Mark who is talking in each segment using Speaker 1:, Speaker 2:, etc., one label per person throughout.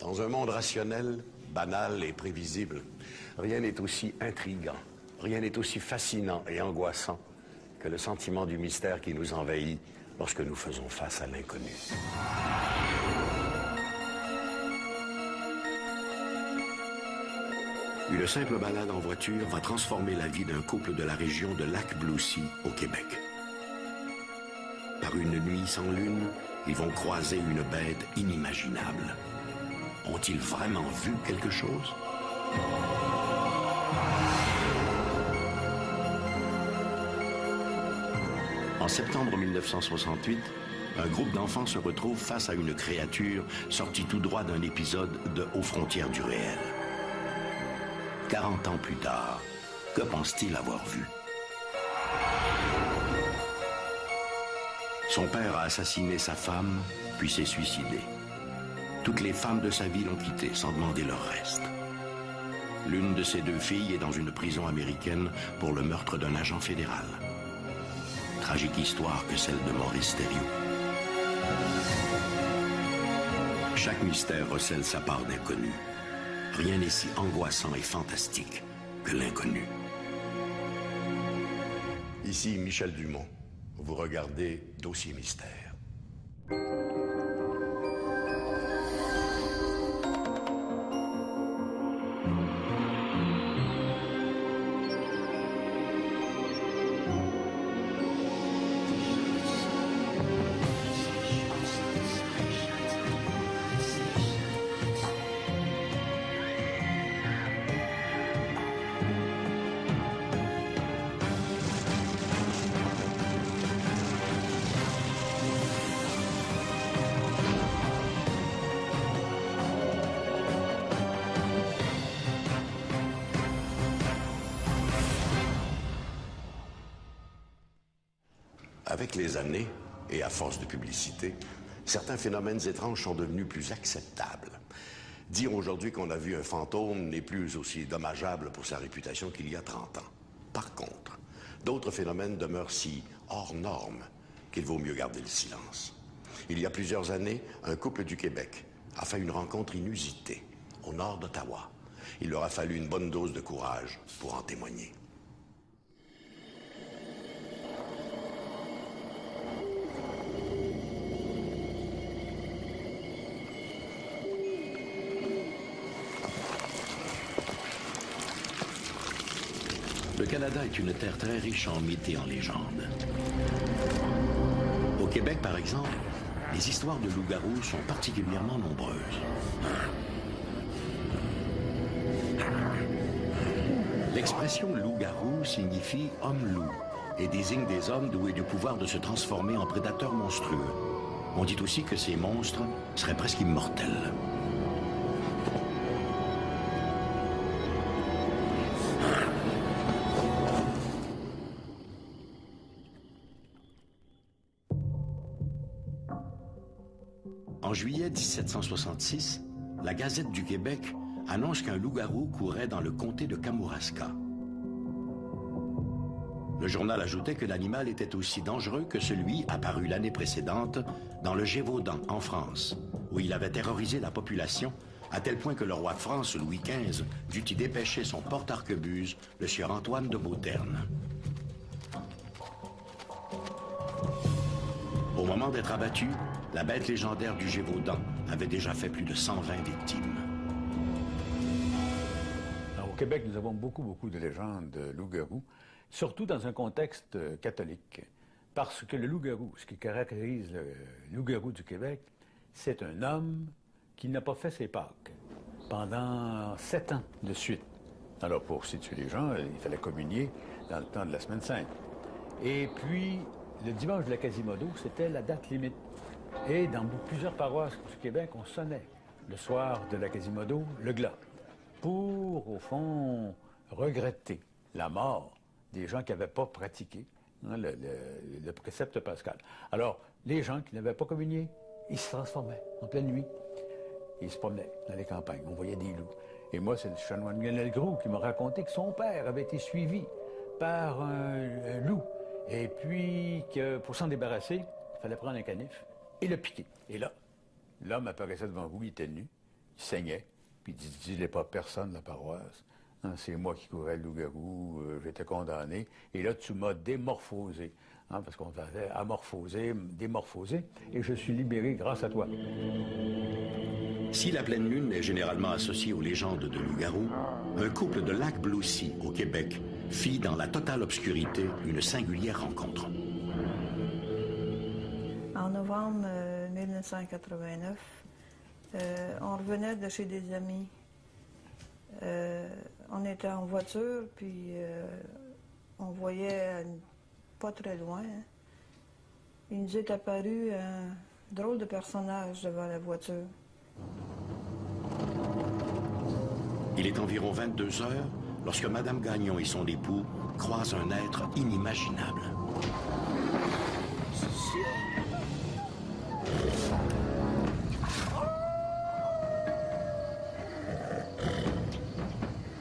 Speaker 1: Dans un monde rationnel, banal et prévisible, rien n'est aussi intriguant, rien n'est aussi fascinant et angoissant que le sentiment du mystère qui nous envahit lorsque nous faisons face à l'inconnu. Une simple balade en voiture va transformer la vie d'un couple de la région de Lac-Bloussy au Québec. Par une nuit sans lune, ils vont croiser une bête inimaginable. Ont-ils vraiment vu quelque chose? En septembre 1968, un groupe d'enfants se retrouve face à une créature sortie tout droit d'un épisode de Aux frontières du réel. 40 ans plus tard, que pense-t-il avoir vu? Son père a assassiné sa femme, puis s'est suicidé. Toutes les femmes de sa vie l'ont quitté sans demander leur reste. L'une de ses deux filles est dans une prison américaine pour le meurtre d'un agent fédéral. Tragique histoire que celle de Maurice Thériault. Chaque mystère recèle sa part d'inconnu. Rien n'est si angoissant et fantastique que l'inconnu. Ici Michel Dumont. Vous regardez Dossier Mystère. Avec les années, et à force de publicité, certains phénomènes étranges sont devenus plus acceptables. Dire aujourd'hui qu'on a vu un fantôme n'est plus aussi dommageable pour sa réputation qu'il y a 30 ans. Par contre, d'autres phénomènes demeurent si hors normes qu'il vaut mieux garder le silence. Il y a plusieurs années, un couple du Québec a fait une rencontre inusitée au nord d'Ottawa. Il leur a fallu une bonne dose de courage pour en témoigner. Le Canada est une terre très riche en mythes et en légendes. Au Québec, par exemple, les histoires de loups-garous sont particulièrement nombreuses. L'expression loup-garou signifie homme-loup et désigne des hommes doués du pouvoir de se transformer en prédateurs monstrueux. On dit aussi que ces monstres seraient presque immortels. En juillet 1766, la Gazette du Québec annonce qu'un loup-garou courait dans le comté de Kamouraska. Le journal ajoutait que l'animal était aussi dangereux que celui apparu l'année précédente dans le Gévaudan, en France, où il avait terrorisé la population à tel point que le roi de France, Louis XV, dut y dépêcher son porte-arquebuse, le sieur Antoine de Beauterne. Au moment d'être abattu, la bête légendaire du Gévaudan avait déjà fait plus de 120 victimes.
Speaker 2: Alors, au Québec, nous avons beaucoup de légendes de loups-garous, surtout dans un contexte catholique. Parce que le loup-garou, ce qui caractérise le loup-garou du Québec, c'est un homme qui n'a pas fait ses Pâques pendant 7 ans de suite. Alors, pour situer les gens, il fallait communier dans le temps de la Semaine Sainte. Et puis, le dimanche de la Quasimodo, c'était la date limite. Et dans plusieurs paroisses du Québec, on sonnait le soir de la Quasimodo le glas pour, au fond, regretter la mort des gens qui n'avaient pas pratiqué le précepte pascal. Alors, les gens qui n'avaient pas communié, ils se transformaient en pleine nuit. Ils se promenaient dans les campagnes. On voyait des loups. Et moi, c'est le chanoine Lionel Groulx qui m'a raconté que son père avait été suivi par un loup. Et puis, que pour s'en débarrasser, il fallait prendre un canif et le piquer. Et là, l'homme apparaissait devant vous, il était nu, il saignait, puis il dit, dis-le pas à personne de la paroisse. Hein, c'est moi qui courais le loup-garou, j'étais condamné. Et là, tu m'as démorphosé. Hein, parce qu'on t'avait amorphosé, démorphosé, et je suis libéré grâce à toi.
Speaker 1: Si la pleine lune est généralement associée aux légendes de loup-garou, un couple de Lac-Bloussy, au Québec, fit dans la totale obscurité une singulière rencontre.
Speaker 3: En novembre 1989, on revenait de chez des amis. On était en voiture, puis on voyait pas très loin. Hein. Il nous est apparu un drôle de personnage devant la voiture.
Speaker 1: Il est environ 22 heures lorsque Mme Gagnon et son époux croisent un être inimaginable.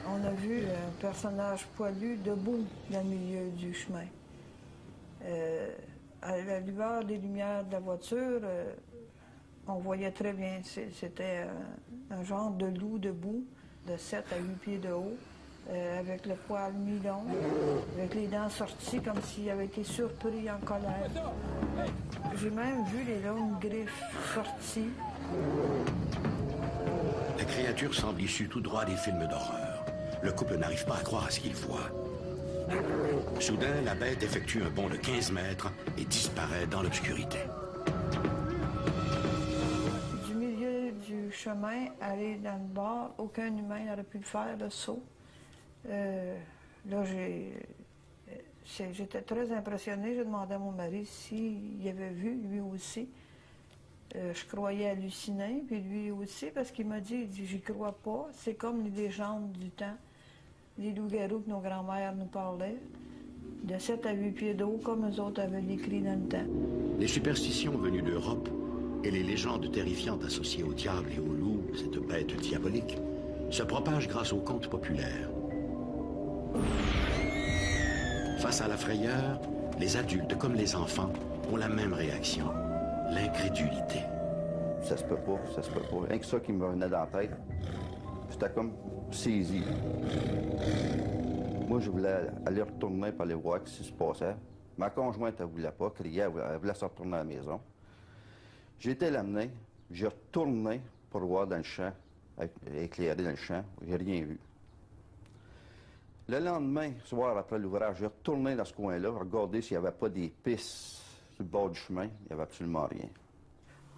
Speaker 3: On a vu un personnage poilu debout dans le milieu du chemin. À la lueur des lumières de la voiture, on voyait très bien. C'était un genre de loup debout, de 7 à 8 pieds de haut, avec le poil mi-long, avec les dents sorties comme s'il avait été surpris en colère. J'ai même vu les longues griffes sorties.
Speaker 1: La créature semble issue tout droit des films d'horreur. Le couple n'arrive pas à croire à ce qu'il voit. Soudain, la bête effectue un bond de 15 mètres et disparaît dans l'obscurité.
Speaker 3: Du milieu du chemin, aller dans le bord, aucun humain n'aurait pu le faire, le saut. Là, j'étais très impressionnée. J'ai demandé à mon mari s'il avait vu, lui aussi. Je croyais halluciner, puis lui aussi, parce qu'il m'a dit, j'y crois pas. C'est comme les légendes du temps, les loups-garous que nos grands-mères nous parlaient, de 7 à 8 pieds d'eau, comme eux autres avaient décrit dans le temps.
Speaker 1: Les superstitions venues d'Europe et les légendes terrifiantes associées au diable et au loup, cette bête diabolique, se propagent grâce aux contes populaires. Face à la frayeur, les adultes comme les enfants ont la même réaction, l'incrédulité.
Speaker 4: Ça se peut pas, ça se peut pas. Rien que ça qui me venait dans la tête, j'étais comme saisi. Moi, je voulais aller retourner pour aller voir ce qui se passait. Ma conjointe, elle ne voulait pas, criait, elle voulait se retourner à la maison. J'ai été l'amener, j'ai retourné pour voir dans le champ, éclairé dans le champ, j'ai rien vu. Le lendemain, soir après l'ouvrage, j'ai retourné dans ce coin-là, regarder s'il n'y avait pas des pistes sur le bord du chemin. Il n'y avait absolument rien.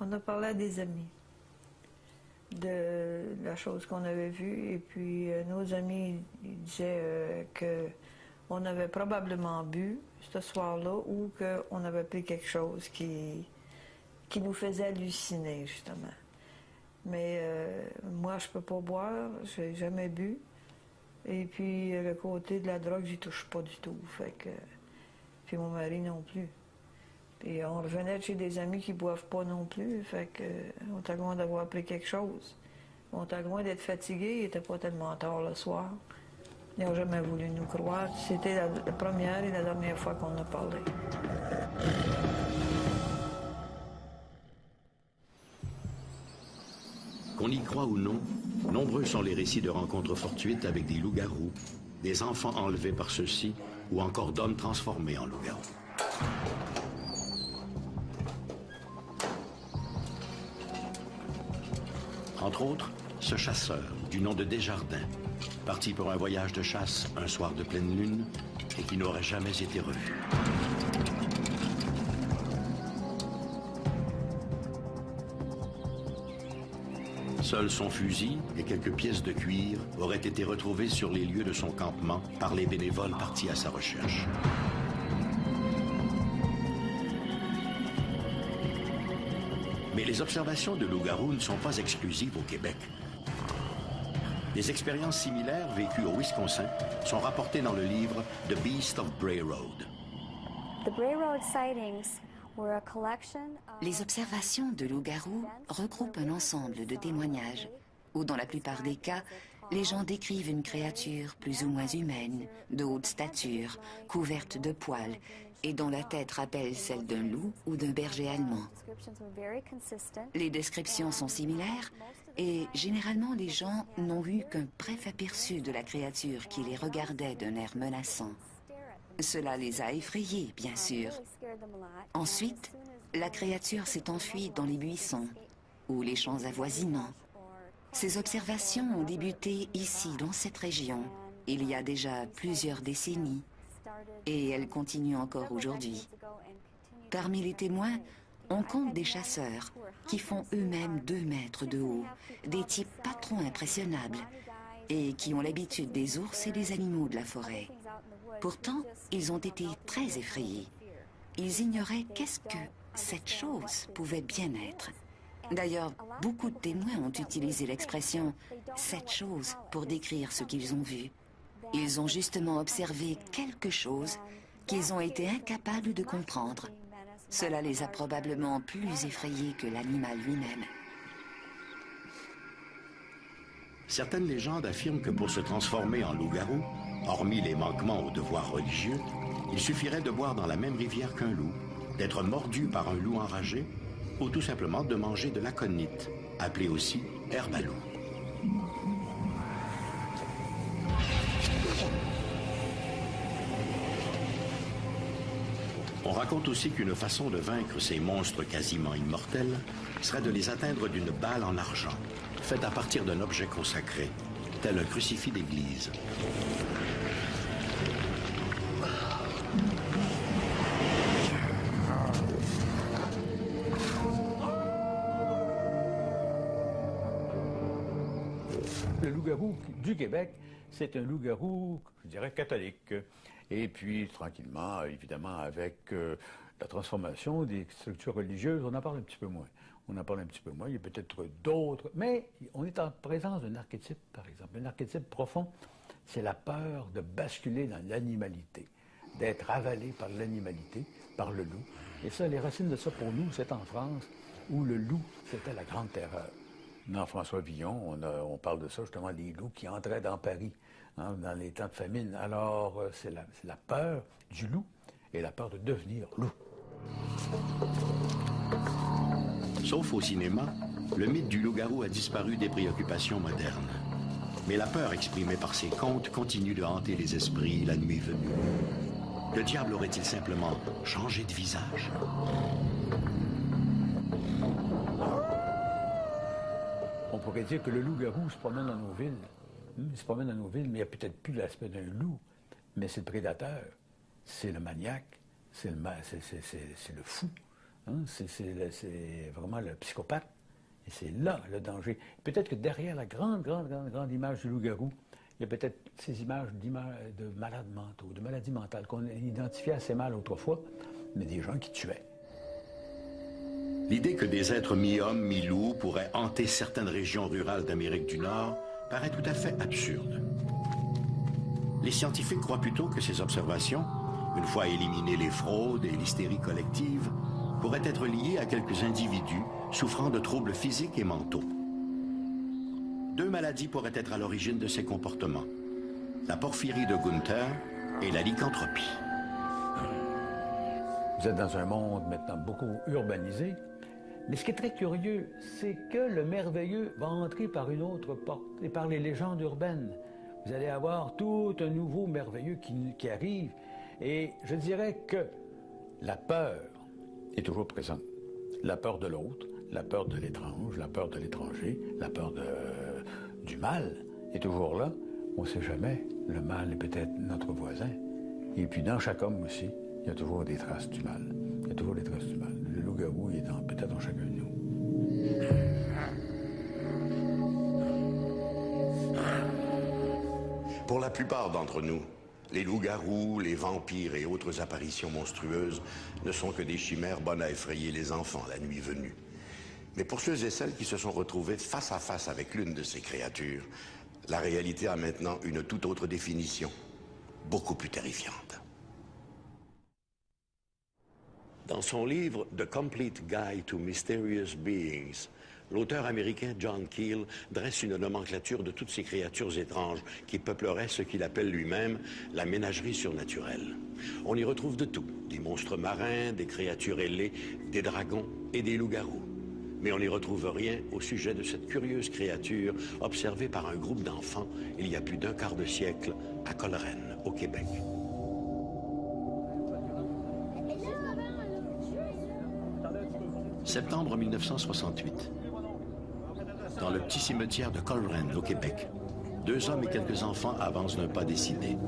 Speaker 3: On a parlé à des amis de la chose qu'on avait vue, et puis nos amis ils disaient qu'on avait probablement bu ce soir-là ou qu'on avait pris quelque chose qui nous faisait halluciner, justement. Mais moi, je peux pas boire, j'ai jamais bu. Et puis, le côté de la drogue, j'y touche pas du tout. Fait que... Puis mon mari non plus. Puis on revenait de chez des amis qui boivent pas non plus. Fait que on était loin d'avoir pris quelque chose. On était loin d'être fatigués. Il était pas tellement tard le soir. Ils n'ont jamais voulu nous croire. C'était la première et la dernière fois qu'on a parlé.
Speaker 1: Qu'on y croit ou non, nombreux sont les récits de rencontres fortuites avec des loups-garous, des enfants enlevés par ceux-ci ou encore d'hommes transformés en loups-garous. Entre autres, ce chasseur, du nom de Desjardins, parti pour un voyage de chasse un soir de pleine lune et qui n'aurait jamais été revu. Seul son fusil et quelques pièces de cuir auraient été retrouvés sur les lieux de son campement par les bénévoles partis à sa recherche. Mais les observations de loups-garous ne sont pas exclusives au Québec. Des expériences similaires vécues au Wisconsin sont rapportées dans le livre The Beast of Bray Road.
Speaker 5: Les observations de loups-garous regroupent un ensemble de témoignages où, dans la plupart des cas, les gens décrivent une créature plus ou moins humaine, de haute stature, couverte de poils, et dont la tête rappelle celle d'un loup ou d'un berger allemand. Les descriptions sont similaires, Et généralement, les gens n'ont eu qu'un bref aperçu de la créature qui les regardait d'un air menaçant. Cela les a effrayés, bien sûr. Ensuite, la créature s'est enfuie dans les buissons ou les champs avoisinants. Ces observations ont débuté ici, dans cette région, il y a déjà plusieurs décennies, et elles continuent encore aujourd'hui. Parmi les témoins, on compte des chasseurs qui font eux-mêmes 2 mètres de haut, des types pas trop impressionnables, et qui ont l'habitude des ours et des animaux de la forêt. Pourtant, ils ont été très effrayés. Ils ignoraient qu'est-ce que cette chose pouvait bien être. D'ailleurs, beaucoup de témoins ont utilisé l'expression « cette chose » pour décrire ce qu'ils ont vu. Ils ont justement observé quelque chose qu'ils ont été incapables de comprendre. Cela les a probablement plus effrayés que l'animal lui-même.
Speaker 1: Certaines légendes affirment que pour se transformer en loup-garou, hormis les manquements aux devoirs religieux, il suffirait de boire dans la même rivière qu'un loup, d'être mordu par un loup enragé, ou tout simplement de manger de l'aconite, appelée aussi herbe à loup. On raconte aussi qu'une façon de vaincre ces monstres quasiment immortels serait de les atteindre d'une balle en argent, faite à partir d'un objet consacré, tel un crucifix d'église.
Speaker 2: Le loup-garou du Québec, c'est un loup-garou, je dirais, catholique. Et puis, tranquillement, évidemment, avec la transformation des structures religieuses, on en parle un petit peu moins. On en parle un petit peu moins. Il y a peut-être d'autres. Mais on est en présence d'un archétype, par exemple. Un archétype profond, c'est la peur de basculer dans l'animalité, d'être avalé par l'animalité, par le loup. Et ça, les racines de ça, pour nous, c'est en France, où le loup, c'était la grande terreur. Dans François Villon, on parle de ça, justement, les loups qui entraient dans Paris, hein, dans les temps de famine. Alors, c'est la peur du loup et la peur de devenir loup.
Speaker 1: Sauf au cinéma, le mythe du loup-garou a disparu des préoccupations modernes. Mais la peur exprimée par ces contes continue de hanter les esprits la nuit venue. Le diable aurait-il simplement changé de visage?
Speaker 2: On pourrait dire que le loup-garou se promène dans nos villes. Il se promène dans nos villes, mais il n'y a peut-être plus l'aspect d'un loup. Mais c'est le prédateur, c'est le maniaque, c'est le fou. Hein? C'est vraiment le psychopathe. Et c'est là le danger. Peut-être que derrière la grande image du loup-garou, il y a peut-être ces images de malades mentaux, de maladies mentales qu'on identifiait assez mal autrefois, mais des gens qui tuaient.
Speaker 1: L'idée que des êtres mi-hommes, mi-loups pourraient hanter certaines régions rurales d'Amérique du Nord paraît tout à fait absurde. Les scientifiques croient plutôt que ces observations, une fois éliminées les fraudes et l'hystérie collective, pourraient être liées à quelques individus souffrant de troubles physiques et mentaux. 2 maladies pourraient être à l'origine de ces comportements: la porphyrie de Gunther et la lycanthropie.
Speaker 2: Vous êtes dans un monde maintenant beaucoup urbanisé, mais ce qui est très curieux, c'est que le merveilleux va entrer par une autre porte, et par les légendes urbaines. Vous allez avoir tout un nouveau merveilleux qui arrive, et je dirais que la peur est toujours présente. La peur de l'autre, la peur de l'étrange, la peur de l'étranger, la peur du mal est toujours là. On ne sait jamais, le mal est peut-être notre voisin. Et puis dans chaque homme aussi, il y a toujours des traces du mal. Il y a toujours des traces du mal. Le loup-garou est peut-être dans chacun de nous.
Speaker 1: Pour la plupart d'entre nous, les loups-garous, les vampires et autres apparitions monstrueuses ne sont que des chimères bonnes à effrayer les enfants la nuit venue. Mais pour ceux et celles qui se sont retrouvés face à face avec l'une de ces créatures, la réalité a maintenant une toute autre définition, beaucoup plus terrifiante. Dans son livre « The Complete Guide to Mysterious Beings », l'auteur américain John Keel dresse une nomenclature de toutes ces créatures étranges qui peupleraient ce qu'il appelle lui-même la ménagerie surnaturelle. On y retrouve de tout, des monstres marins, des créatures ailées, des dragons et des loups-garous. Mais on n'y retrouve rien au sujet de cette curieuse créature observée par un groupe d'enfants il y a plus d'un quart de siècle à Coleraine, au Québec. Septembre 1968. Dans le petit cimetière de Coleraine, au Québec, 2 hommes et quelques enfants avancent d'un pas décidé.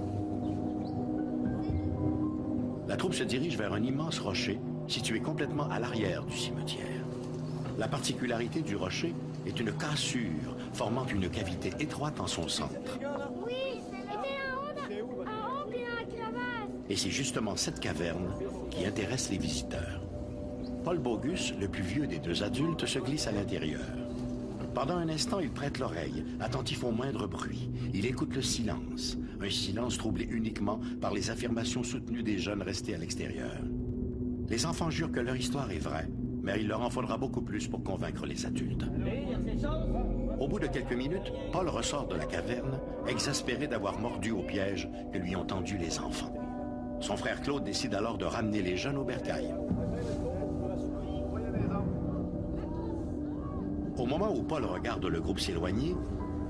Speaker 1: La troupe se dirige vers un immense rocher situé complètement à l'arrière du cimetière. La particularité du rocher est une cassure formant une cavité étroite en son centre.
Speaker 6: Oui, c'était en haut puis en crevasse.
Speaker 1: Et c'est justement cette caverne qui intéresse les visiteurs. Paul Bogus, le plus vieux des 2 adultes, se glisse à l'intérieur. Pendant un instant, il prête l'oreille, attentif au moindre bruit. Il écoute le silence, un silence troublé uniquement par les affirmations soutenues des jeunes restés à l'extérieur. Les enfants jurent que leur histoire est vraie, mais il leur en faudra beaucoup plus pour convaincre les adultes. Au bout de quelques minutes, Paul ressort de la caverne, exaspéré d'avoir mordu au piège que lui ont tendu les enfants. Son frère Claude décide alors de ramener les jeunes au bercail. Au moment où Paul regarde le groupe s'éloigner,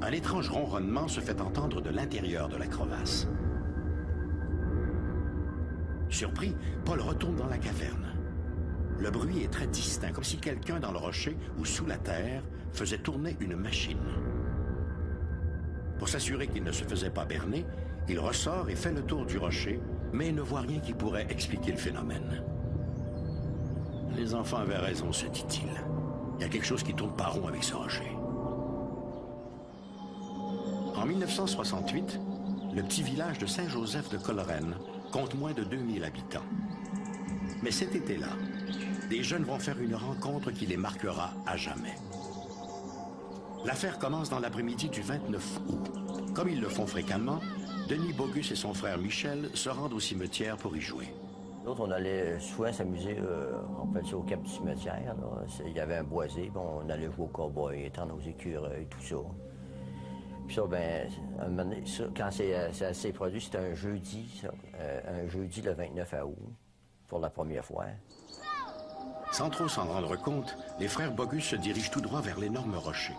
Speaker 1: un étrange ronronnement se fait entendre de l'intérieur de la crevasse. Surpris, Paul retourne dans la caverne. Le bruit est très distinct, comme si quelqu'un dans le rocher ou sous la terre faisait tourner une machine. Pour s'assurer qu'il ne se faisait pas berner, il ressort et fait le tour du rocher, mais ne voit rien qui pourrait expliquer le phénomène. Les enfants avaient raison, se dit-il. Il y a quelque chose qui tourne pas rond avec ce rocher. En 1968, le petit village de Saint-Joseph de Coleraine compte moins de 2000 habitants. Mais cet été-là, des jeunes vont faire une rencontre qui les marquera à jamais. L'affaire commence dans l'après-midi du 29 août. Comme ils le font fréquemment, Denis Bogus et son frère Michel se rendent au cimetière pour y jouer.
Speaker 7: L'autre, on allait souvent s'amuser, on appelle ça au cap du cimetière. Là. Il y avait un boisé, bon, on allait jouer au cow-boy, étendre nos écureuils, tout ça. Puis ça, ben, un moment donné, ça, quand ça s'est produit, c'était un jeudi le 29 août, pour la première fois.
Speaker 1: Sans trop s'en rendre compte, les frères Bogus se dirigent tout droit vers l'énorme rocher.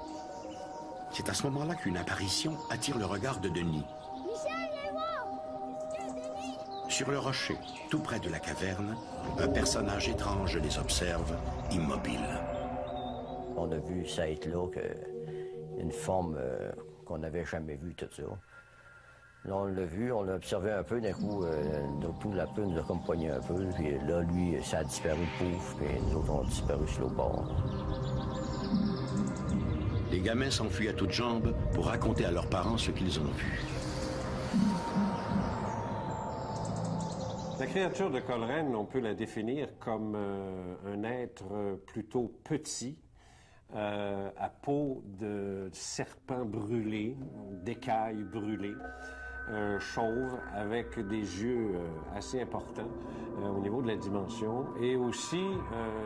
Speaker 1: C'est à ce moment-là qu'une apparition attire le regard de Denis. Sur le rocher, tout près de la caverne, un personnage étrange les observe, immobile.
Speaker 7: On a vu ça être là, une forme qu'on n'avait jamais vue, tout ça. Là, on l'a vu, on l'a observé un peu, d'un coup, la peur nous a comme poigné un peu, puis là, lui, ça a disparu, pouf, puis nous autres, on a disparu sur le bord.
Speaker 1: Les gamins s'enfuient à toutes jambes pour raconter à leurs parents ce qu'ils ont vu.
Speaker 8: La créature de Coleraine, on peut la définir comme un être plutôt petit, à peau de serpent brûlé, d'écailles brûlées, chauve, avec des yeux assez importants au niveau de la dimension, et aussi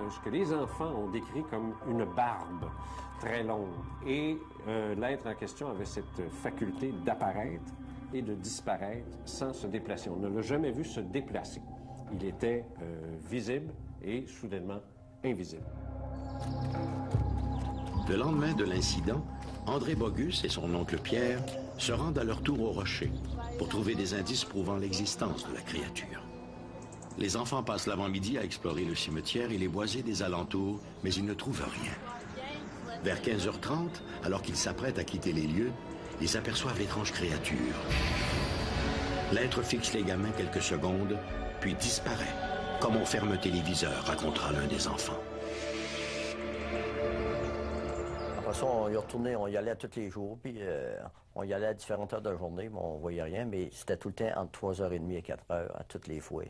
Speaker 8: ce que les enfants ont décrit comme une barbe très longue. Et l'être en question avait cette faculté d'apparaître et de disparaître sans se déplacer. On ne l'a jamais vu se déplacer. Il était visible et soudainement invisible.
Speaker 1: Le lendemain de l'incident, André Bogus et son oncle Pierre se rendent à leur tour au rocher pour trouver des indices prouvant l'existence de la créature. Les enfants passent l'avant-midi à explorer le cimetière et les boisés des alentours, mais ils ne trouvent rien. Vers 15h30, alors qu'ils s'apprêtent à quitter les lieux, ils aperçoivent l'étrange créature. L'être fixe les gamins quelques secondes, puis disparaît, comme on ferme un téléviseur, racontera l'un des enfants.
Speaker 7: Après ça, on y retournait, on y allait à tous les jours, puis on y allait à différentes heures de la journée, mais on voyait rien, mais c'était tout le temps entre 3h30 et 4h, à toutes les fois.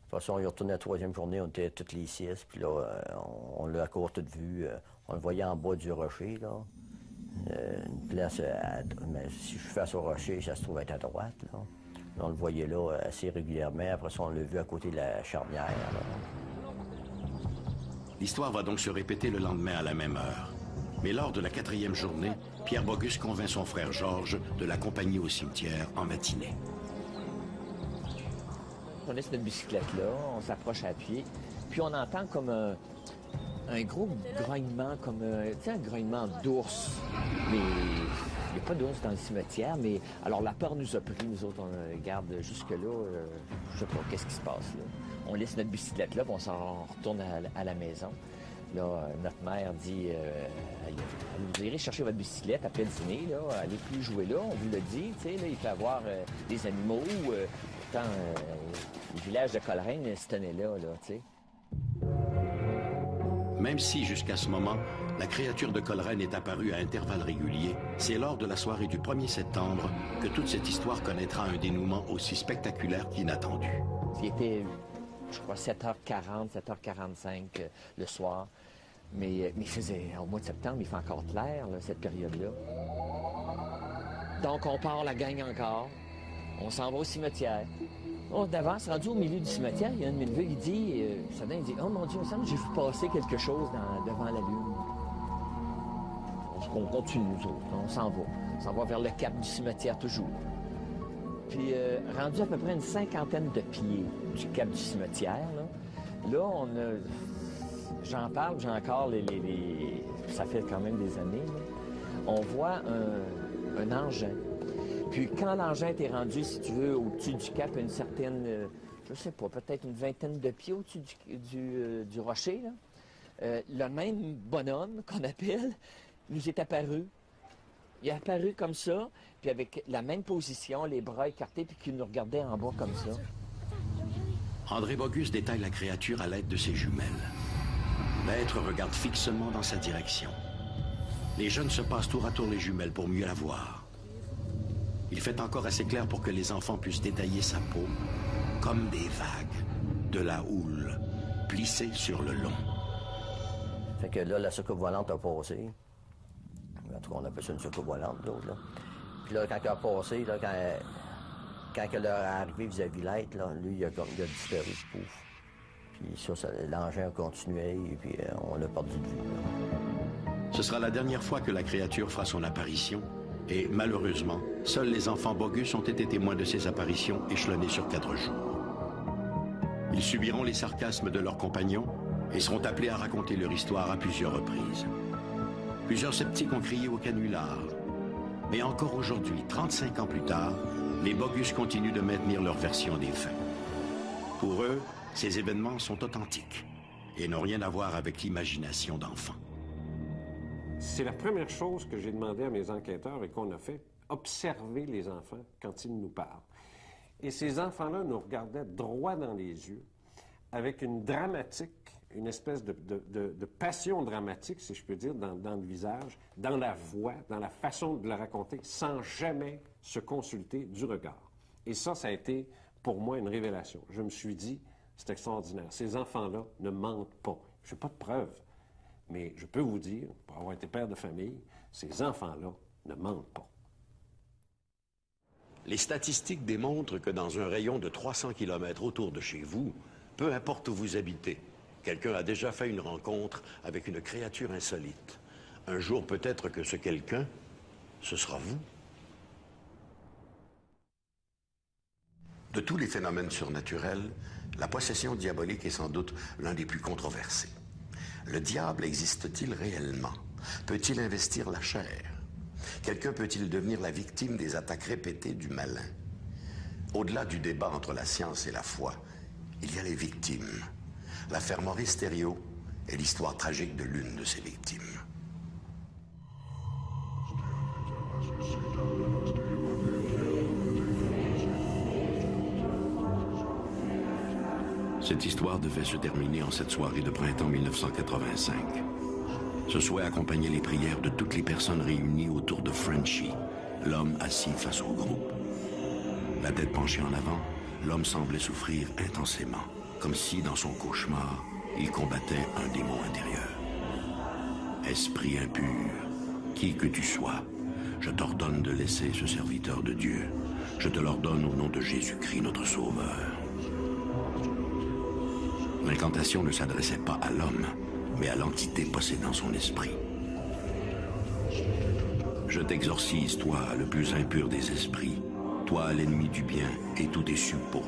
Speaker 7: Après ça, on y retournait la troisième journée, on était à toutes les 6, puis là, on l'a à courte vue, on le voyait en bas du rocher, là. Une place, mais si je suis face au rocher, ça se trouve être à droite, là. On le voyait là assez régulièrement. Après ça, on l'a vu à côté de la charnière.
Speaker 1: L'histoire va donc se répéter le lendemain à la même heure. Mais lors de la 4e journée, Pierre Bogus convainc son frère Georges de l'accompagner au cimetière en matinée.
Speaker 9: On laisse notre bicyclette là, on s'approche à pied, puis on entend comme un gros grognement, comme un grognement d'ours. Mais il n'y a pas d'ours dans le cimetière, mais alors la peur nous a pris, nous autres, on regarde jusque-là, je sais pas, qu'est-ce qui se passe là. On laisse notre bicyclette là, puis on s'en retourne à la maison. Là, notre mère dit, vous irez chercher votre bicyclette après le dîner, là, allez plus jouer là, on vous le dit, tu sais, là, il peut y avoir des animaux, pourtant, le village de Coleraine se tenait là, tu sais.
Speaker 1: Même si, jusqu'à ce moment, la créature de Coleraine est apparue à intervalles réguliers, c'est lors de la soirée du 1er septembre que toute cette histoire connaîtra un dénouement aussi spectaculaire qu'inattendu.
Speaker 9: Il était, je crois, 7h40, 7h45 le soir. Mais il faisait, au mois de septembre, il fait encore clair, là, cette période-là. Donc, on part la gang encore. On s'en va au cimetière. On d'avance, rendu au milieu du cimetière, il y a un de mes neveux, il dit, il dit, oh mon Dieu, il me semble que j'ai vu passer quelque chose devant la lune. On continue, nous autres, on s'en va. On s'en va vers le cap du cimetière, toujours. Puis, rendu à peu près une 50aine de pieds du cap du cimetière, là on a... J'en parle, j'ai encore ça fait quand même des années, là. On voit un engin. Puis quand l'engin est rendu, si tu veux, au-dessus du cap, une certaine, je sais pas, peut-être une vingtaine de pieds au-dessus du rocher, là, le même bonhomme qu'on appelle nous est apparu. Il est apparu comme ça, puis avec la même position, les bras écartés, puis qui nous regardait en bas comme ça.
Speaker 1: André Bogus détaille la créature à l'aide de ses jumelles. L'être regarde fixement dans sa direction. Les jeunes se passent tour à tour les jumelles pour mieux la voir. Il fait encore assez clair pour que les enfants puissent détailler sa peau comme des vagues, de la houle, plissée sur le long.
Speaker 7: Fait que là, la soucoupe volante a passé. En tout cas, on appelle ça une soucoupe volante, l'autre, là. Puis là, quand elle a passé, là, quand elle est arrivée vis-à-vis l'être, là, lui, il a disparu, pouf. Puis ça l'engin a continué, et puis on l'a perdu de vue, là.
Speaker 1: Ce sera la dernière fois que la créature fera son apparition. Et malheureusement, seuls les enfants Bogus ont été témoins de ces apparitions échelonnées sur 4 jours. Ils subiront les sarcasmes de leurs compagnons et seront appelés à raconter leur histoire à plusieurs reprises. Plusieurs sceptiques ont crié au canular. Mais encore aujourd'hui, 35 ans plus tard, les Bogus continuent de maintenir leur version des faits. Pour eux, ces événements sont authentiques et n'ont rien à voir avec l'imagination d'enfants.
Speaker 8: C'est la première chose que j'ai demandé à mes enquêteurs et qu'on a fait, observer les enfants quand ils nous parlent. Et ces enfants-là nous regardaient droit dans les yeux, avec une dramatique, une espèce de passion dramatique, si je peux dire, dans le visage, dans la voix, dans la façon de le raconter, sans jamais se consulter du regard. Et ça a été, pour moi, une révélation. Je me suis dit, c'est extraordinaire. Ces enfants-là ne mentent pas. Je n'ai pas de preuves. Mais je peux vous dire, pour avoir été père de famille, ces enfants-là ne mentent pas.
Speaker 1: Les statistiques démontrent que dans un rayon de 300 km autour de chez vous, peu importe où vous habitez, quelqu'un a déjà fait une rencontre avec une créature insolite. Un jour, peut-être que ce quelqu'un, ce sera vous. De tous les phénomènes surnaturels, la possession diabolique est sans doute l'un des plus controversés. Le diable existe-t-il réellement? Peut-il investir la chair? Quelqu'un peut-il devenir la victime des attaques répétées du malin? Au-delà du débat entre la science et la foi, il y a les victimes. L'affaire Maurice Thériault est l'histoire tragique de l'une de ces victimes. Cette histoire devait se terminer en cette soirée de printemps 1985. Ce souhait accompagnait les prières de toutes les personnes réunies autour de Frenchy, l'homme assis face au groupe. La tête penchée en avant, l'homme semblait souffrir intensément, comme si, dans son cauchemar, il combattait un démon intérieur. Esprit impur, qui que tu sois, je t'ordonne de laisser ce serviteur de Dieu. Je te l'ordonne au nom de Jésus-Christ, notre Sauveur. L'incantation ne s'adressait pas à l'homme, mais à l'entité possédant son esprit. Je t'exorcise, toi, le plus impur des esprits, toi, l'ennemi du bien et tous tes suppôts.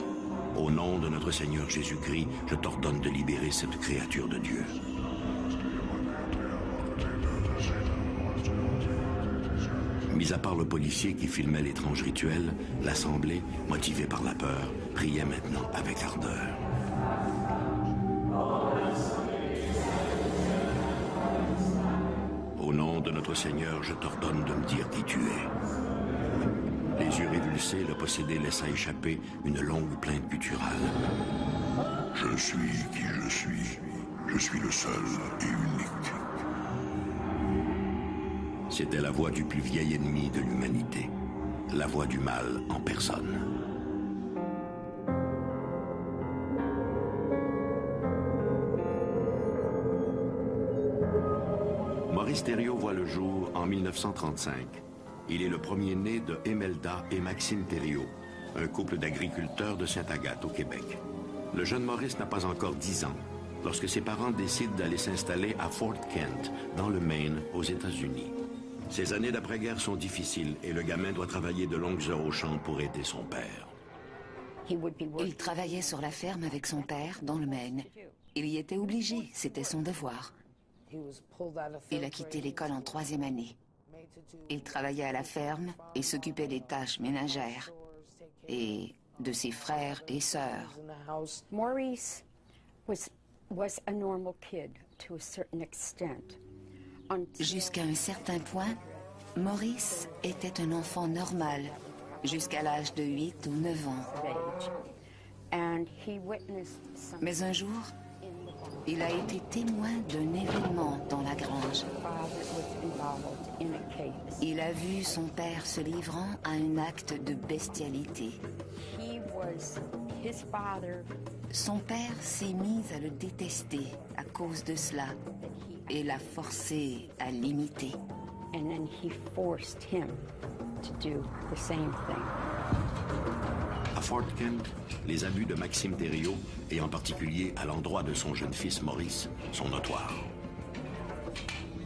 Speaker 1: Au nom de notre Seigneur Jésus-Christ, je t'ordonne de libérer cette créature de Dieu. Mis à part le policier qui filmait l'étrange rituel, l'Assemblée, motivée par la peur, priait maintenant avec ardeur. Au nom de notre Seigneur, je t'ordonne de me dire qui tu es. Les yeux révulsés, le possédé laissa échapper une longue plainte gutturale.
Speaker 10: Je suis qui je suis. Je suis le seul et unique.
Speaker 1: C'était la voix du plus vieil ennemi de l'humanité, la voix du mal en personne. Maurice Thériault voit le jour en 1935. Il est le premier-né de Emelda et Maxime Thériault, un couple d'agriculteurs de Sainte-Agathe au Québec. Le jeune Maurice n'a pas encore 10 ans lorsque ses parents décident d'aller s'installer à Fort Kent, dans le Maine, aux États-Unis. Ces années d'après-guerre sont difficiles et le gamin doit travailler de longues heures au champ pour aider son père.
Speaker 5: Il travaillait sur la ferme avec son père, dans le Maine. Il y était obligé, c'était son devoir. Il a quitté l'école en 3e année. Il travaillait à la ferme et s'occupait des tâches ménagères et de ses frères et sœurs.
Speaker 11: Maurice was a normal kid to a certain extent.
Speaker 5: Jusqu'à un certain point, Maurice était un enfant normal, jusqu'à l'âge de 8 ou 9 ans. Mais un jour, il a été témoin d'un événement dans la grange. Il a vu son père se livrant à un acte de bestialité. Son père s'est mis à le détester à cause de cela et l'a forcé à l'imiter.
Speaker 1: À Fort Kent, les abus de Maxime Thériault, et en particulier à l'endroit de son jeune fils Maurice, sont notoires.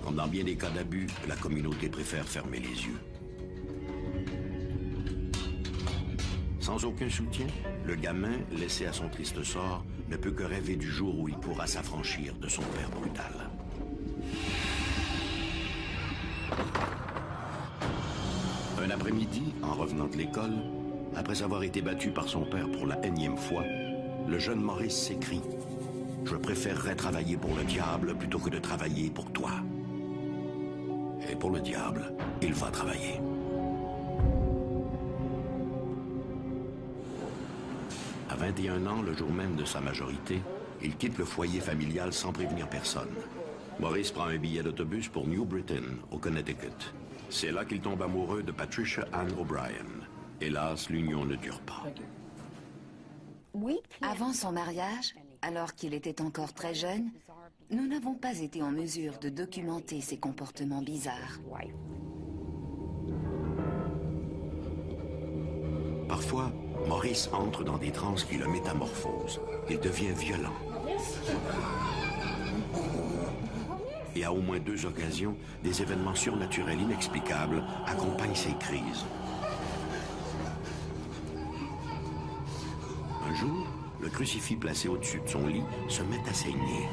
Speaker 1: Comme dans bien des cas d'abus, la communauté préfère fermer les yeux. Sans aucun soutien, le gamin, laissé à son triste sort, ne peut que rêver du jour où il pourra s'affranchir de son père brutal. Un après-midi, en revenant de l'école, après avoir été battu par son père pour la énième fois, le jeune Maurice s'écrie « Je préférerais travailler pour le diable plutôt que de travailler pour toi. » Et pour le diable, il va travailler. À 21 ans, le jour même de sa majorité, il quitte le foyer familial sans prévenir personne. Maurice prend un billet d'autobus pour New Britain, au Connecticut. C'est là qu'il tombe amoureux de Patricia Ann O'Brien. Hélas, l'union ne dure pas.
Speaker 5: Avant son mariage, alors qu'il était encore très jeune, nous n'avons pas été en mesure de documenter ses comportements bizarres.
Speaker 1: Parfois, Maurice entre dans des transes qui le métamorphosent. Il devient violent. Et à au moins 2 occasions, des événements surnaturels inexplicables accompagnent ces crises. Un jour, le crucifix placé au-dessus de son lit se met à saigner.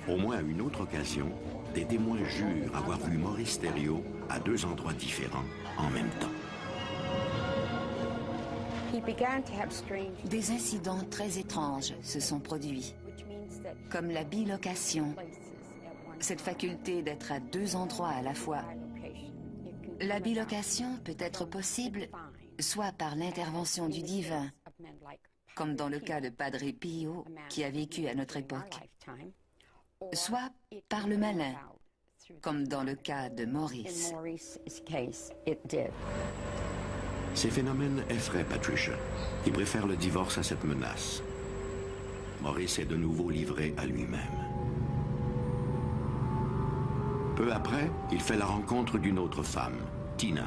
Speaker 1: Au moins à une autre occasion, des témoins jurent avoir vu Maurice Thériault à 2 endroits différents en même temps.
Speaker 5: Des incidents très étranges se sont produits, comme la bilocation, cette faculté d'être à 2 endroits à la fois. La bilocation peut être possible soit par l'intervention du divin, comme dans le cas de Padre Pio qui a vécu à notre époque, soit par le malin, comme dans le cas de Maurice.
Speaker 1: Ces phénomènes effraient Patricia, qui préfère le divorce à cette menace. Maurice est de nouveau livré à lui-même. Peu après, il fait la rencontre d'une autre femme, Tina.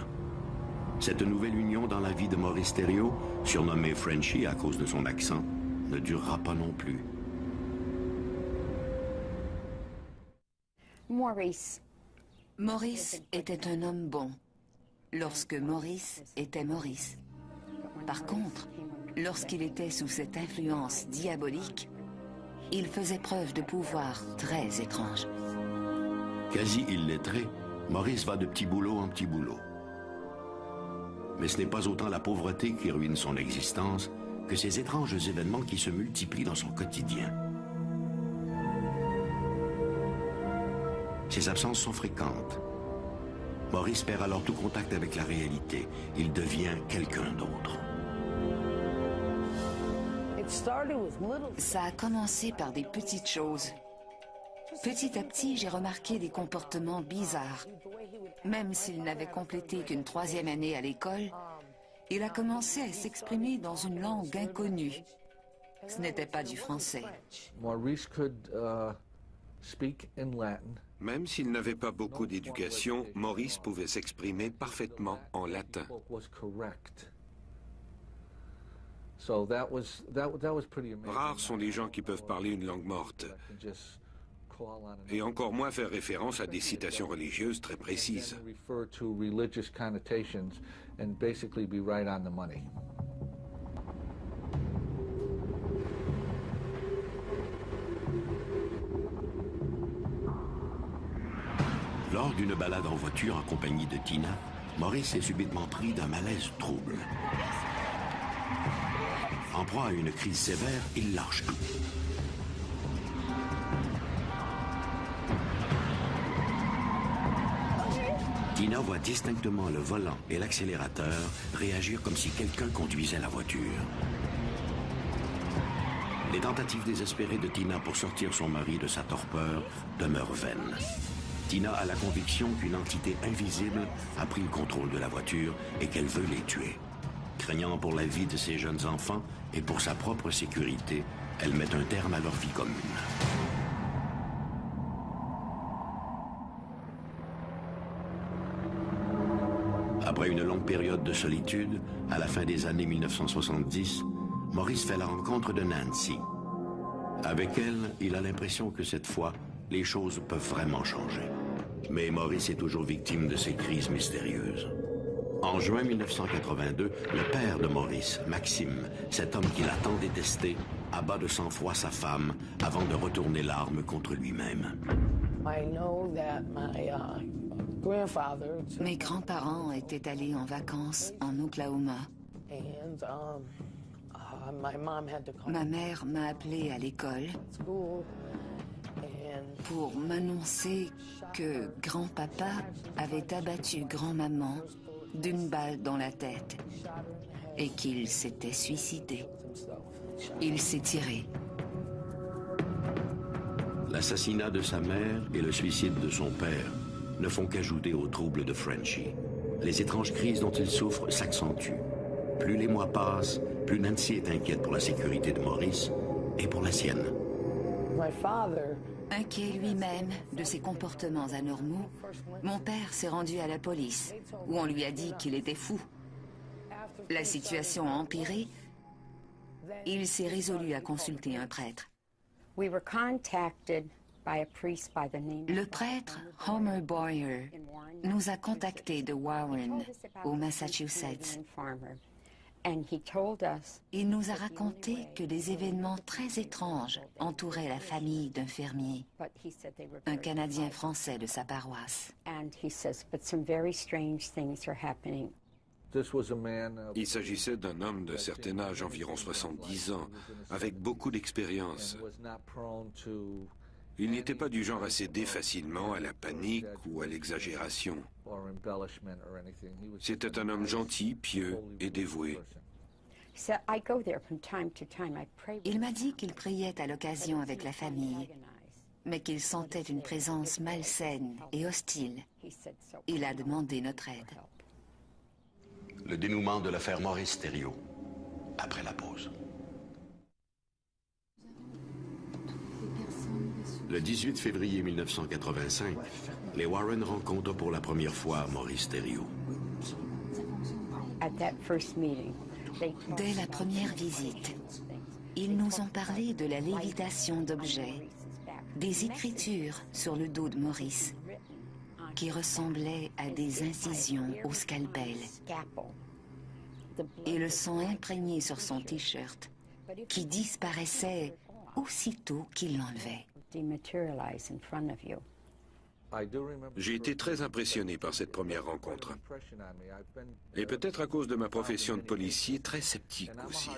Speaker 1: Cette nouvelle union dans la vie de Maurice Thériault, surnommé Frenchie à cause de son accent, ne durera pas non plus.
Speaker 5: Maurice était un homme bon, lorsque Maurice était Maurice. Par contre, Lorsqu'il était sous cette influence diabolique, il faisait preuve de pouvoirs très étranges.
Speaker 1: Quasi illettré, Maurice va de petit boulot en petit boulot. Mais ce n'est pas autant la pauvreté qui ruine son existence que ces étranges événements qui se multiplient dans son quotidien. Ses absences sont fréquentes. Maurice perd alors tout contact avec la réalité. Il devient quelqu'un d'autre.
Speaker 5: Ça a commencé par des petites choses. Petit à petit, j'ai remarqué des comportements bizarres. Même s'il n'avait complété qu'une 3e année à l'école, il a commencé à s'exprimer dans une langue inconnue. Ce n'était pas du français.
Speaker 12: Maurice could speak in Latin.
Speaker 8: Même s'il n'avait pas beaucoup d'éducation, Maurice pouvait s'exprimer parfaitement en latin. Rares sont les gens qui peuvent parler une langue morte, et encore moins faire référence à des citations religieuses très précises.
Speaker 1: Lors d'une balade en voiture en compagnie de Tina, Maurice est subitement pris d'un malaise trouble. En proie à une crise sévère, il lâche tout. Tina voit distinctement le volant et l'accélérateur réagir comme si quelqu'un conduisait la voiture. Les tentatives désespérées de Tina pour sortir son mari de sa torpeur demeurent vaines. Tina a la conviction qu'une entité invisible a pris le contrôle de la voiture et qu'elle veut les tuer. Craignant pour la vie de ses jeunes enfants et pour sa propre sécurité, elle met un terme à leur vie commune. Après une longue période de solitude, à la fin des années 1970, Maurice fait la rencontre de Nancy. Avec elle, il a l'impression que cette fois, les choses peuvent vraiment changer. Mais Maurice est toujours victime de ces crises mystérieuses. En juin 1982, le père de Maurice, Maxime, cet homme qu'il a tant détesté, abat de sang-froid sa femme avant de retourner l'arme contre lui-même.
Speaker 5: Mes grands-parents étaient allés en vacances en Oklahoma. Ma mère m'a appelé à l'école pour m'annoncer que grand-papa avait abattu grand-maman d'une balle dans la tête et qu'il s'était suicidé. Il s'est tiré.
Speaker 1: L'assassinat de sa mère et le suicide de son père ne font qu'ajouter aux troubles de Frenchy. Les étranges crises dont il souffre s'accentuent. Plus les mois passent, plus Nancy est inquiète pour la sécurité de Maurice et pour la sienne.
Speaker 5: Inquiet lui-même de ses comportements anormaux, mon père s'est rendu à la police, où on lui a dit qu'il était fou. La situation a empiré. Il s'est résolu à consulter un prêtre. Le prêtre Homer Boyer nous a contactés de Warren, au Massachusetts. Il nous a raconté que des événements très étranges entouraient la famille d'un fermier, un Canadien français de sa paroisse.
Speaker 8: Il s'agissait d'un homme de certain âge, environ 70 ans, avec beaucoup d'expérience. Il n'était pas du genre à céder facilement à la panique ou à l'exagération. C'était un homme gentil, pieux et dévoué.
Speaker 5: Il m'a dit qu'il priait à l'occasion avec la famille, mais qu'il sentait une présence malsaine et hostile. Il a demandé notre aide.
Speaker 1: Le dénouement de l'affaire Maurice Thériault, après la pause. Le 18 février 1985, les Warren rencontrent pour la première fois Maurice Thériault.
Speaker 5: Dès la première visite, ils nous ont parlé de la lévitation d'objets, des écritures sur le dos de Maurice, qui ressemblaient à des incisions au scalpel. et le sang imprégné sur son t-shirt, qui disparaissait aussitôt qu'il l'enlevait.
Speaker 13: J'ai été très impressionné par cette première rencontre. Et peut-être à cause de ma profession de policier, très sceptique aussi.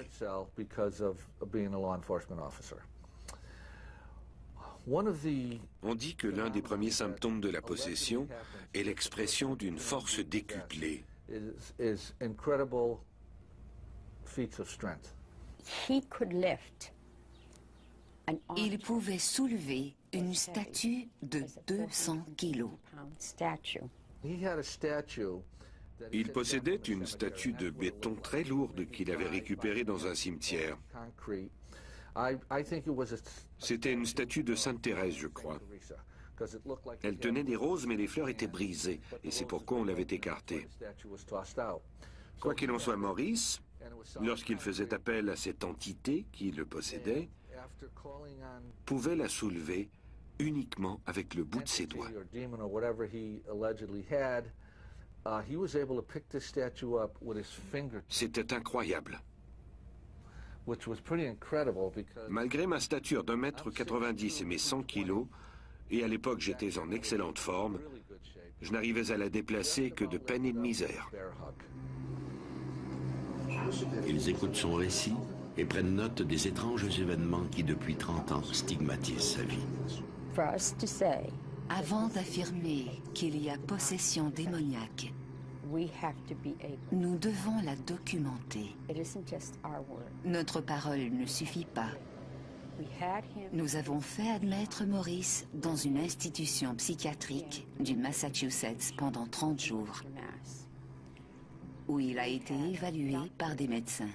Speaker 13: On dit que l'un des premiers symptômes de la possession est l'expression d'une force décuplée.
Speaker 5: Il pouvait soulever une statue de 200 kilos.
Speaker 13: Il possédait une statue de béton très lourde qu'il avait récupérée dans un cimetière. C'était une statue de Sainte Thérèse, je crois. Elle tenait des roses, mais les fleurs étaient brisées, et c'est pourquoi on l'avait écartée. Quoi qu'il en soit, Maurice, lorsqu'il faisait appel à cette entité qui le possédait, pouvait la soulever uniquement avec le bout de ses doigts. C'était incroyable. Malgré ma stature d'1,90 m et mes 100 kilos, et à l'époque j'étais en excellente forme, je n'arrivais à la déplacer que de peine et de misère.
Speaker 1: Ils écoutent son récit et prennent note des étranges événements qui, depuis 30 ans, stigmatisent sa vie.
Speaker 5: Avant d'affirmer qu'il y a possession démoniaque, nous devons la documenter. Notre parole ne suffit pas. Nous avons fait admettre Maurice dans une institution psychiatrique du Massachusetts pendant 30 jours, où il a été évalué par des médecins.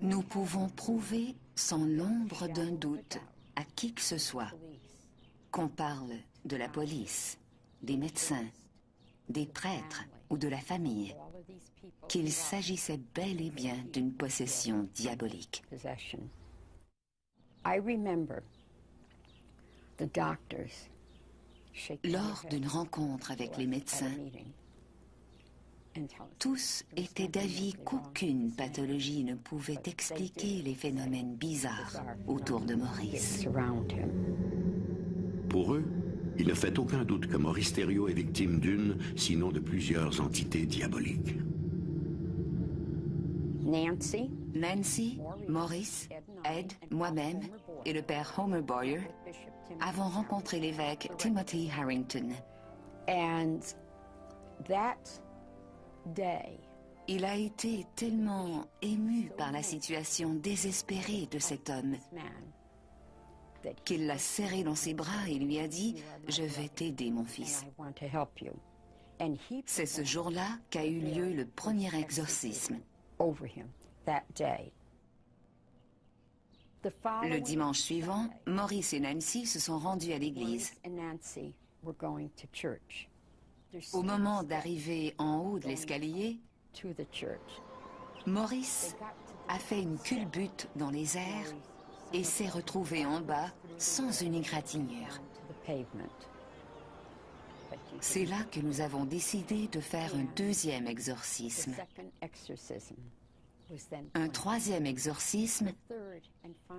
Speaker 5: Nous pouvons prouver sans l'ombre d'un doute à qui que ce soit qu'on parle de la police, des médecins, des prêtres ou de la famille, qu'il s'agissait bel et bien d'une possession diabolique. Lors d'une rencontre avec les médecins, tous étaient d'avis qu'aucune pathologie ne pouvait expliquer les phénomènes bizarres autour de Maurice.
Speaker 1: Pour eux, il ne fait aucun doute que Maurice Thériault est victime d'une, sinon de plusieurs entités diaboliques.
Speaker 5: Nancy, Maurice, Ed, moi-même et le père Homer Boyer avons rencontré l'évêque Timothy Harrington. Il a été tellement ému par la situation désespérée de cet homme qu'il l'a serré dans ses bras et lui a dit « Je vais t'aider, mon fils ». C'est ce jour-là qu'a eu lieu le premier exorcisme. Le dimanche suivant, Maurice et Nancy se sont rendus à l'église. Au moment d'arriver en haut de l'escalier, Maurice a fait une culbute dans les airs et s'est retrouvé en bas sans une égratignure. C'est là que nous avons décidé de faire un deuxième exorcisme. Un troisième exorcisme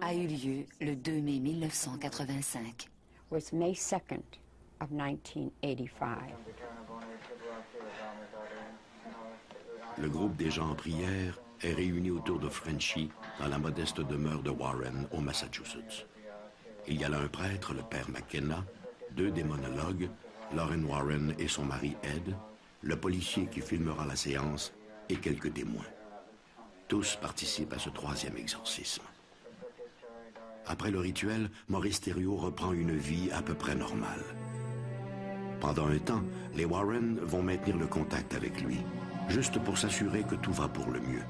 Speaker 5: a eu lieu le 2 mai 1985.
Speaker 1: Le groupe des gens en prière est réuni autour de Frenchy dans la modeste demeure de Warren, au Massachusetts. Il y a là un prêtre, le père McKenna, 2 démonologues, Lauren Warren et son mari Ed, le policier qui filmera la séance et quelques témoins. Tous participent à ce troisième exorcisme. Après le rituel, Maurice Thériault reprend une vie à peu près normale. Pendant un temps, les Warren vont maintenir le contact avec lui, juste pour s'assurer que tout va pour le mieux,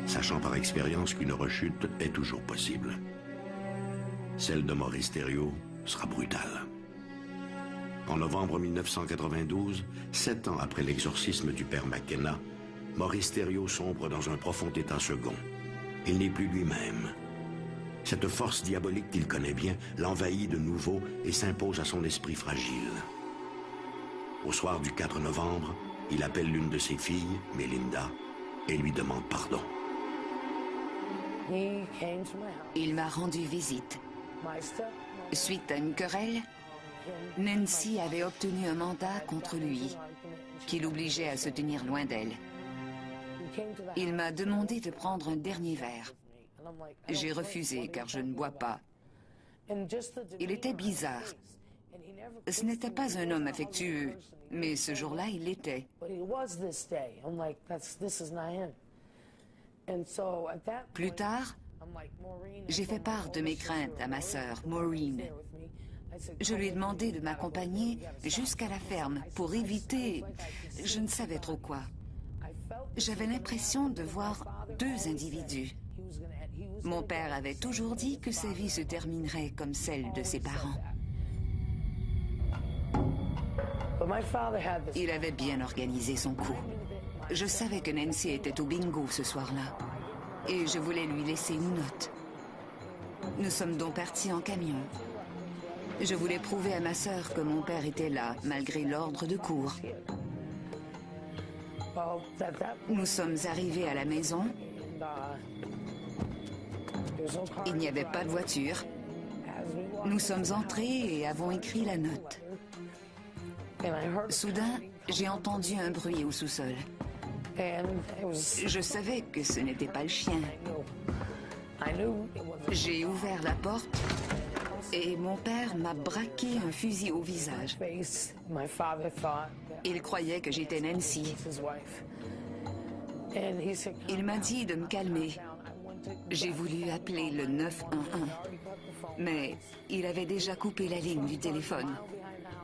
Speaker 1: sachant par expérience qu'une rechute est toujours possible. Celle de Maurice Thériault sera brutale. En novembre 1992, 7 ans après l'exorcisme du père McKenna, Maurice Thériault sombre dans un profond état second. Il n'est plus lui-même. Cette force diabolique qu'il connaît bien l'envahit de nouveau et s'impose à son esprit fragile. Au soir du 4 novembre, il appelle l'une de ses filles, Melinda, et lui demande pardon.
Speaker 5: Il m'a rendu visite. Suite à une querelle, Nancy avait obtenu un mandat contre lui, qui l'obligeait à se tenir loin d'elle. Il m'a demandé de prendre un dernier verre. J'ai refusé car je ne bois pas. Il était bizarre. Ce n'était pas un homme affectueux, mais ce jour-là, il l'était. Plus tard, j'ai fait part de mes craintes à ma sœur, Maureen. Je lui ai demandé de m'accompagner jusqu'à la ferme pour éviter, je ne savais trop quoi. J'avais l'impression de voir deux individus. Mon père avait toujours dit que sa vie se terminerait comme celle de ses parents. Il avait bien organisé son coup. Je savais que Nancy était au bingo ce soir-là et je voulais lui laisser une note. Nous sommes donc partis en camion. Je voulais prouver à ma sœur que mon père était là, malgré l'ordre de cour. Nous sommes arrivés à la maison. Il n'y avait pas de voiture. Nous sommes entrés et avons écrit la note. Soudain, j'ai entendu un bruit au sous-sol. Je savais que ce n'était pas le chien. J'ai ouvert la porte et mon père m'a braqué un fusil au visage. Il croyait que j'étais Nancy. Il m'a dit de me calmer. J'ai voulu appeler le 911, mais il avait déjà coupé la ligne du téléphone.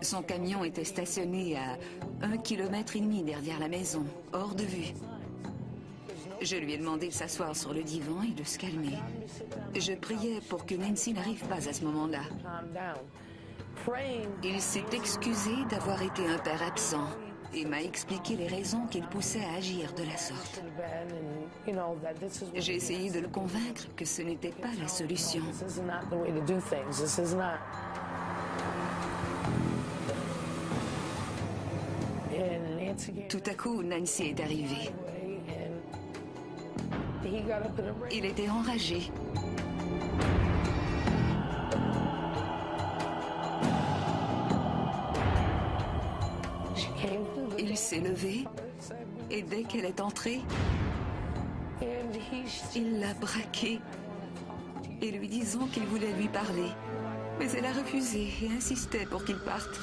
Speaker 5: Son camion était stationné à 1,5 km derrière la maison, hors de vue. Je lui ai demandé de s'asseoir sur le divan et de se calmer. Je priais pour que Nancy n'arrive pas à ce moment-là. Il s'est excusé d'avoir été un père absent et m'a expliqué les raisons qui le poussaient à agir de la sorte. J'ai essayé de le convaincre que ce n'était pas la solution. Tout à coup, Nancy est arrivée. Il était enragé. Il s'est levé et dès qu'elle est entrée, il l'a braquée et lui disant qu'il voulait lui parler. Mais elle a refusé et insistait pour qu'il parte.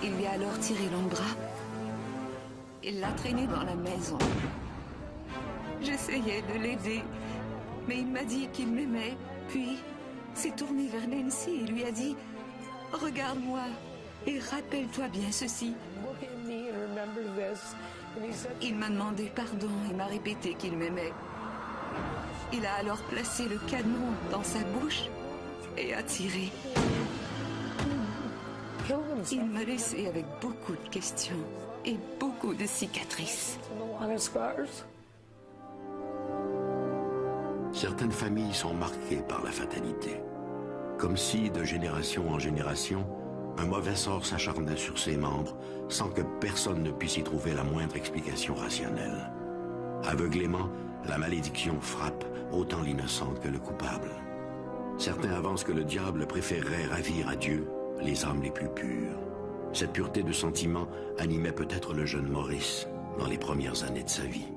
Speaker 5: Il lui a alors tiré l'ombre. Il l'a traîné dans la maison. J'essayais de l'aider, mais il m'a dit qu'il m'aimait. Puis s'est tourné vers Nancy et lui a dit « Regarde-moi et rappelle-toi bien ceci. » Il m'a demandé pardon et m'a répété qu'il m'aimait. Il a alors placé le canon dans sa bouche et a tiré. Il m'a laissé avec beaucoup de questions et beaucoup de cicatrices.
Speaker 1: Certaines familles sont marquées par la fatalité. Comme si, de génération en génération, un mauvais sort s'acharnait sur ses membres sans que personne ne puisse y trouver la moindre explication rationnelle. Aveuglément, la malédiction frappe autant l'innocent que le coupable. Certains avancent que le diable préférerait ravir à Dieu les âmes les plus pures. Cette pureté de sentiment animait peut-être le jeune Maurice dans les premières années de sa vie.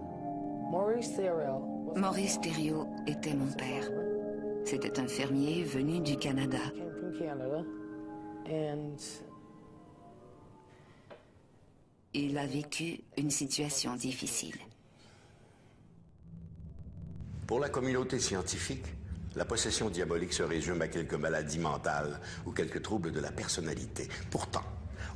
Speaker 5: Maurice Thériault était mon père. C'était un fermier venu du Canada. Il a vécu une situation difficile.
Speaker 1: Pour la communauté scientifique, la possession diabolique se résume à quelques maladies mentales ou quelques troubles de la personnalité. Pourtant,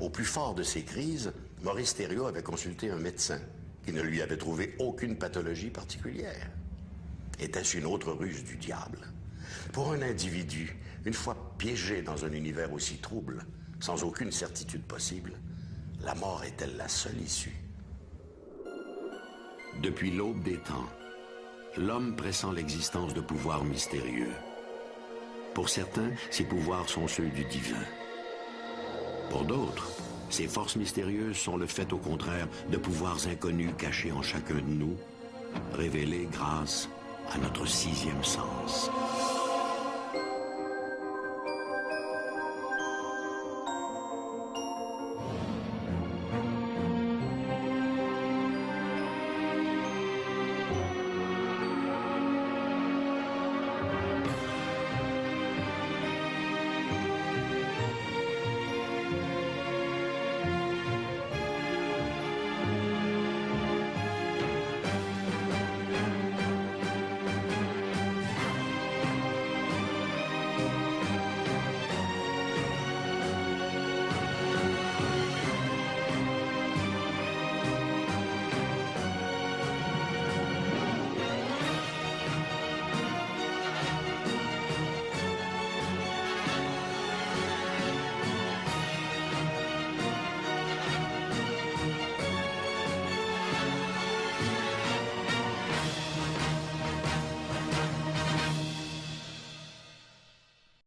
Speaker 1: au plus fort de ces crises, Maurice Thériault avait consulté un médecin qui ne lui avait trouvé aucune pathologie particulière. Était-ce une autre ruse du diable? Pour un individu, une fois piégé dans un univers aussi trouble, sans aucune certitude possible, la mort est-elle la seule issue? Depuis l'aube des temps, l'homme pressent l'existence de pouvoirs mystérieux. Pour certains, ces pouvoirs sont ceux du divin. Pour d'autres, Ces forces mystérieuses sont le fait, au contraire, de pouvoirs inconnus cachés en chacun de nous, révélés grâce à notre sixième sens.